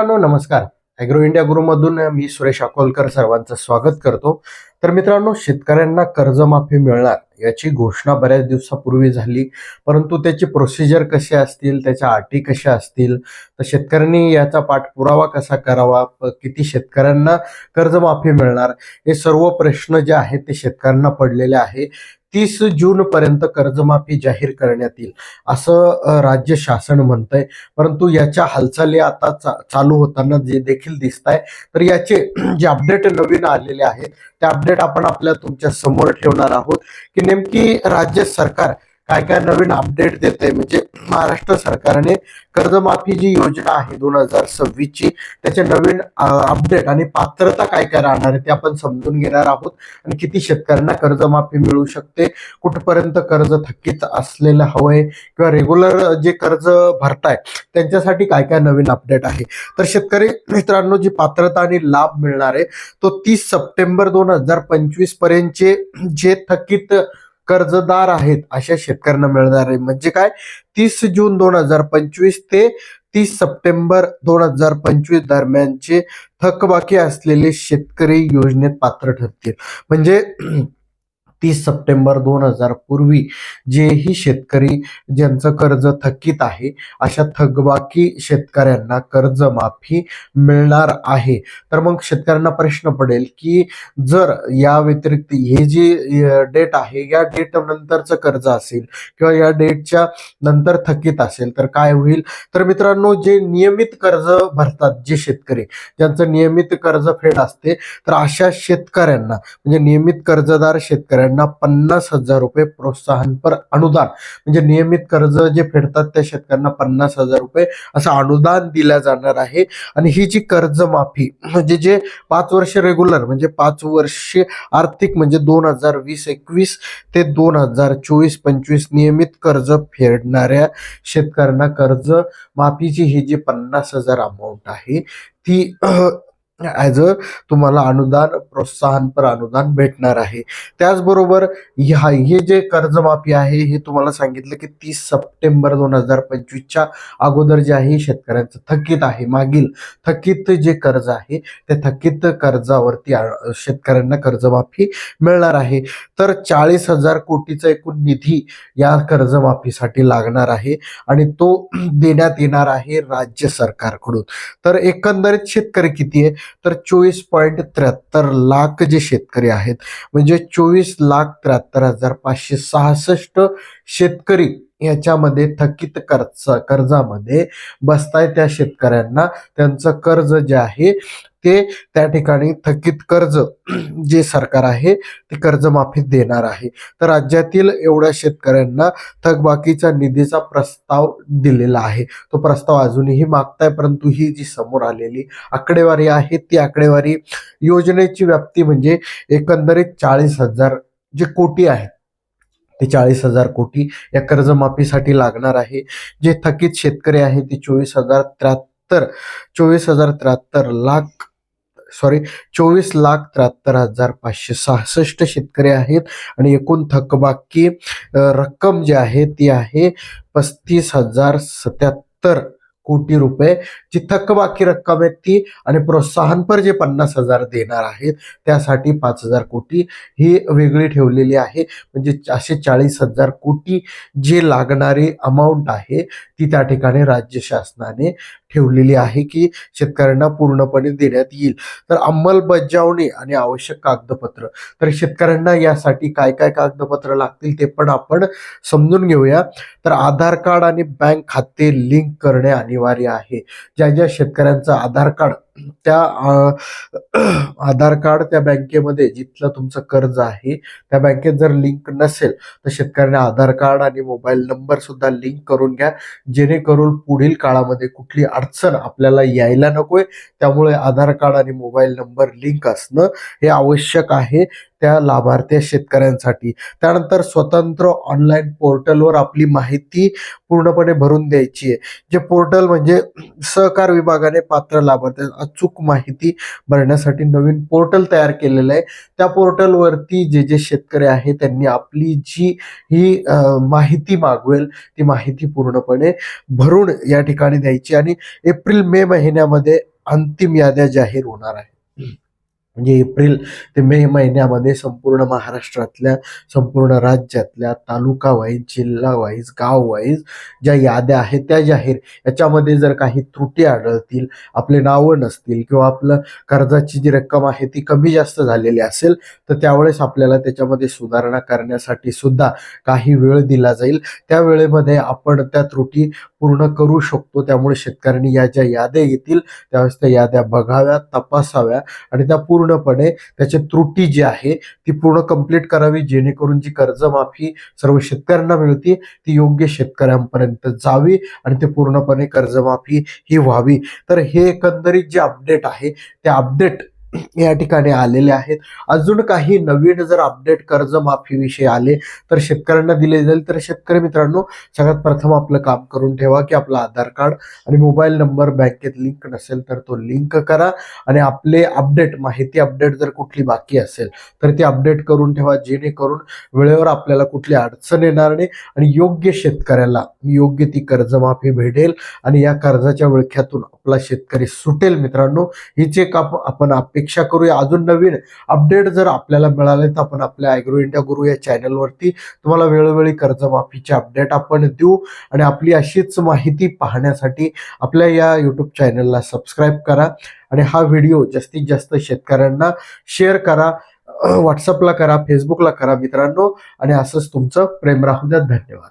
मित्रांनो नमस्कार. Agro India गुरुमधून मी सुरेश अकोलकर सर्वांचं स्वागत करतो. तर मित्रांनो, शेतकऱ्यांना कर्जमाफी मिळणार याची घोषणा बऱ्याच दिवसापूर्वी झाली, परंतु त्याची प्रोसिजर कशी असतील, त्याच्या अटी कशा असतील, तर शेतकऱ्यांनी याचा पाठपुरावा कसा करावा, किती शेतकऱ्यांना कर्जमाफी मिळणार, हे सर्व प्रश्न जे आहेत ते शेतकऱ्यांना पडलेले आहे. 30 जून पर्यंत कर्जमाफी जाहीर करण्यात येईल असं राज्य शासन म्हणतंय. परंतु याच्या हालचाली आता चालू होताना जे देखील दिसत आहे. तर याचे जे अपडेट नवीन आलेले आहेत ते अपडेट आपण आपल्या तुमच्या समोर ठेवणार आहोत की नेमकी राज्य सरकार काय काय नवीन अपडेट देत आहे. म्हणजे महाराष्ट्र सरकारने कर्जमाफी जी योजना आहे 2026 ची, त्याचे नवीन अपडेट आणि पात्रता काय काय राहणार आहे ते आपण समजून घेणार आहोत. आणि किती शेतकऱ्यांना कर्जमाफी मिळू शकते, कुठपर्यंत कर्ज थकीत असलेलं हवंय किंवा रेग्युलर जे कर्ज भरताय त्यांच्यासाठी काय काय नवीन अपडेट आहे. तर शेतकरी मित्रांनो, जी पात्रता आणि लाभ मिळणार आहे तो 30 सप्टेंबर 2025 पर्यंतचे जे थकीत कर्जदार आहेत अशा शेतकऱ्यांना मिळणार आहे. म्हणजे काय, 30 जून 2025 ते 30 सप्टेंबर 2025 दरम्यानचे थकबाकी असलेले शेतकरी योजनेत पात्र ठरतील. म्हणजे 30 सप्टेंबर 2000 पूर्वी जेही शेतकरी ज्यांचं कर्ज थकीत आहे अशा थकबाकी शेतकऱ्यांना कर्जमाफी मिळणार आहे. तर मग शेतकऱ्यांना प्रश्न पडेल की जर या व्यतिरिक्त हे जे डेट आहे या डेट नंतरचं कर्ज असेल किंवा या डेटच्या नंतर थकीत असेल तर काय होईल. तर मित्रांनो, जे नियमित कर्ज भरतात जे शेतकरी ज्यांचं नियमित कर्ज फेड असते, तर अशा शेतकऱ्यांना म्हणजे नियमित कर्जदार शेतकऱ्यांना 50,000 रुपये प्रोत्साहनपर अनुदान, म्हणजे नियमित कर्ज जे फेडतात त्या शेतकऱ्यांना 50,000 रुपये असं अनुदान दिलं जाणार आहे. आणि ही जी कर्जमाफी म्हणजे जे 5 वर्ष रेग्युलर म्हणजे 5 वर्ष आर्थिक म्हणजे 2020-21 ते 2024-25 नियमित कर्ज फेडणाऱ्या शेतकऱ्यांना कर्ज माफीची ही जी 50,000 अमाऊंट आहे ती ॲज अ तुम्हाला अनुदान, प्रोत्साहनपर अनुदान भेटणार आहे. त्याचबरोबर हे जे कर्जमाफी आहे हे तुम्हाला सांगितलं की 30 सप्टेंबर 2025च्या अगोदर जे आहे शेतकऱ्यांचं थकीत आहे, मागील थकीत जे कर्ज आहे त्या थकीत कर्जावरती शेतकऱ्यांना कर्जमाफी मिळणार आहे. तर 40,000 कोटीचा एकूण निधी या कर्जमाफीसाठी लागणार आहे आणि तो देण्यात येणार आहे राज्य सरकारकडून. तर एकंदरीत शेतकरी किती आहे, तर 24.73 लाख जे शेतकरी आहेत, म्हणजे 24,73,566 शेतकरी याच्यामध्ये थकीत कर्जामध्ये बसताय. त्या शेतकऱ्यांना त्यांचं कर्ज जे आहे ते त्या ठिकाणी थकीत कर्ज जे सरकार आहे ते कर्जमाफी देणार आहे. तर राज्यातील एवढ्या शेतकऱ्यांना थकबाकीच्या निधीचा प्रस्ताव दिलेला आहे. तो प्रस्ताव अजूनही मागताय, परंतु ही जी समोर आलेली आकडेवारी आहे ती आकडेवारी योजनेची व्याप्ती म्हणजे एकंदरीत 40,000 जे कोटी आहेत ते 40,000 कोटी या कर्जमाफीसाठी लागणार आहे. जे थकीत शेतकरी आहे ते 24,73,000 लाख 24,73,566 शेतकरी आहेत. आणि एकूण थकबाकी रक्कम जी आहे ती आहे 35,077 कोटी रुपये. जी थकबाकी रक्कम आहे ती आणि प्रोत्साहनपर जे 50,000 देणार आहेत त्यासाठी 5,000 कोटी ही वेगळी ठेवलेली आहे. म्हणजे असे 40,000 कोटी जे लागणारी अमाऊंट आहे ती त्या ठिकाणी राज्य शासनाने ठेवलेली आहे की शेतकऱ्यांना पूर्णपणे देण्यात येईल. तर अंमलबजावणी आणि आवश्यक कागदपत्र, तर शेतकऱ्यांना यासाठी काय काय कागदपत्र लागतील ते पण आपण समजून घेऊया. तर आधार कार्ड आणि बँक खाते लिंक करणे अनिवार्य आहे. ज्या ज्या शेतकऱ्यांचं आधार कार्ड त्या आधार कार्ड त्या बँकेमध्ये जिथलं तुमचं कर्ज आहे त्या बँकेत जर लिंक नसेल तर शेतकऱ्यांना आधार कार्ड आणि मोबाईल नंबर सुद्धा लिंक करून घ्या, जेणेकरून पुढील काळामध्ये कुठली अडचण आपल्याला यायला नकोय. त्यामुळे आधार कार्ड आणि मोबाईल नंबर लिंक असणं हे आवश्यक आहे. त्या लाभार्थी शेतकऱ्यांसाठी. त्यानंतर स्वतंत्र ऑनलाईन पोर्टलवर आपली माहिती पूर्णपणे भरून द्यायची आहे. जे पोर्टल म्हणजे सहकार विभागाने पात्र लाभार्थ्यांना अचूक माहिती भरण्यासाठी नवीन पोर्टल तयार केलेलं आहे. त्या पोर्टलवरती जे जे शेतकरी आहे त्यांनी आपली जी ही माहिती मागवेल ती माहिती पूर्णपणे भरून या ठिकाणी द्यायची आणि एप्रिल मे महिन्यामध्ये अंतिम याद्या जाहीर होणार आहे. म्हणजे एप्रिल ते मे महिन्यामध्ये संपूर्ण महाराष्ट्रातल्या, संपूर्ण राज्यातल्या तालुका वाईज, जिल्हा वाईज, गाव वाईज ज्या याद्या आहेत त्या जाहीर. याच्यामध्ये जर काही त्रुटी आढळतील, आपले नावं नसतील किंवा आपलं कर्जाची जी रक्कम आहे ती कमी जास्त झालेली असेल तर त्यावेळेस आपल्याला त्याच्यामध्ये सुधारणा करण्यासाठी सुद्धा काही वेळ दिला जाईल. त्या वेळेमध्ये आपण त्या त्रुटी पूर्ण करू शकतो. त्यामुळे शेतकऱ्यांनी या ज्या याद्या येतील त्यावेळेस त्या याद्या बघाव्या, तपासाव्या आणि त्या पूर्णपणे त्याची त्रुटी जी आहे ती पूर्ण कंप्लीट करावी, जेणेकरून जी कर्जमाफी सर्व शेतकऱ्यांना मिळते ती योग्य शेतकऱ्यांपर्यंत जावी आणि ते पूर्णपणे कर्जमाफी ही व्हावी. तर हे एकंदरीत जे अपडेट आहे ते अपडेट या ठिकाणी आलेले आहेत. अजून काही नवीन जर अपडेट कर्जमाफीविषयी आले तर शेतकऱ्यांना दिले जाईल. तर शेतकरी मित्रांनो, सगळ्यात प्रथम आपलं काम करून ठेवा की आपलं आधार कार्ड आणि मोबाईल नंबर बँकेत लिंक नसेल तर तो लिंक करा आणि आपले अपडेट, माहिती अपडेट जर कुठली बाकी असेल तर ती अपडेट करून ठेवा, जेणेकरून वेळेवर आपल्याला कुठली अडचण येणार नाही आणि योग्य शेतकऱ्याला योग्य ती कर्जमाफी भेटेल आणि या कर्जाच्या विळख्यातून आपला शेतकरी सुटेल. मित्रांनो, हीच एक आपण अपेक्षा करूया. अजून नवीन अपडेट जर आपल्याला मिळाले तर आपण आपल्या ॲग्रो इंडिया गुरु या चॅनलवरती तुम्हाला वेळोवेळी कर्जमाफीचे अपडेट आपण देऊ आणि आपली अशीच माहिती पाहण्यासाठी आपल्या या यूट्यूब चॅनलला सबस्क्राईब करा आणि हा व्हिडिओ जास्तीत जास्त शेतकऱ्यांना शेअर करा, व्हॉट्सअपला करा, फेसबुकला करा मित्रांनो. आणि असंच तुमचं प्रेम राहू द्या. धन्यवाद.